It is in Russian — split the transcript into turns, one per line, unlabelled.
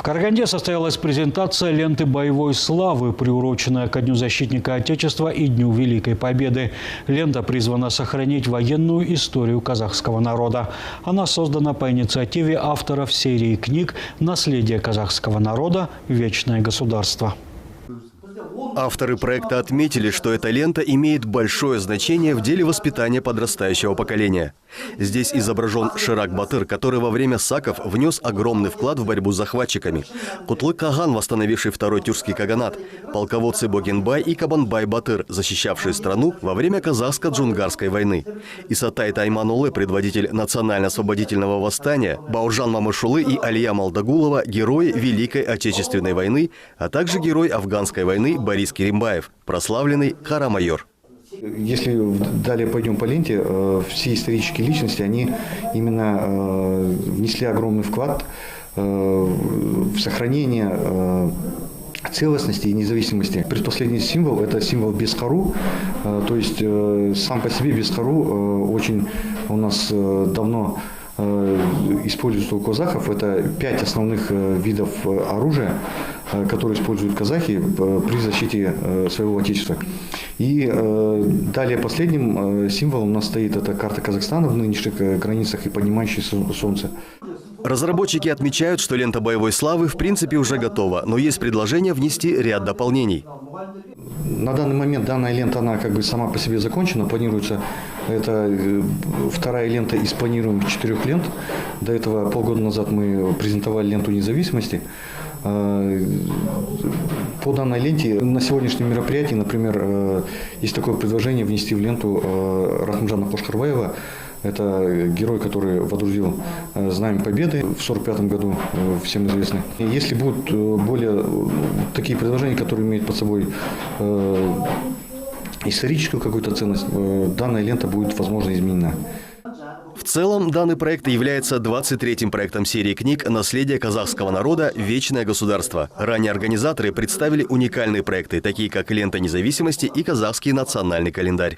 Караганде состоялась презентация ленты боевой славы, приуроченная ко Дню защитника Отечества и Дню Великой Победы. Лента призвана сохранить военную историю казахского народа. Она создана по инициативе авторов серии книг «Наследие казахского народа. Вечное государство».
Авторы проекта отметили, что эта лента имеет большое значение в деле воспитания подрастающего поколения. Здесь изображен Ширак Батыр, который во время саков внес огромный вклад в борьбу с захватчиками. Кутлык Каган, восстановивший второй тюркский каганат. Полководцы Богенбай и Кабанбай Батыр, защищавшие страну во время казахско-джунгарской войны. Исатай Тайман-Улы, предводитель национально-освободительного восстания. Бауржан Мамышулы и Алия Малдагулова – герои Великой Отечественной войны, а также герой афганской войны Борис Керимбаев, прославленный Кара-майор.
Если далее пойдем по ленте, все исторические личности, они именно внесли огромный вклад в сохранение целостности и независимости. Предпоследний символ – это символ Бескару, то есть сам по себе Бескару очень у нас давно используется у казахов. Это 5 основных видов оружия, которые используют казахи при защите своего отечества. И далее последним символом у нас стоит эта карта Казахстана в нынешних границах и поднимающее солнце.
Разработчики отмечают, что лента боевой славы в принципе уже готова, но есть предложение внести ряд дополнений.
На данный момент данная лента, она как бы сама по себе закончена. Планируется, это вторая лента из планируемых 4 лент. До этого полгода назад мы презентовали ленту независимости. По данной ленте на сегодняшнем мероприятии, например, есть такое предложение внести в ленту Рахмджана Кошкарбаева. Это герой, который водрузил Знамя Победы в 1945 году, всем известный. Если будут более такие предложения, которые имеют под собой историческую какую-то ценность, данная лента будет, возможно, изменена.
В целом, данный проект является 23-м проектом серии книг «Наследие казахского народа. Вечное государство». Ранее организаторы представили уникальные проекты, такие как «Лента независимости» и «Казахский национальный календарь».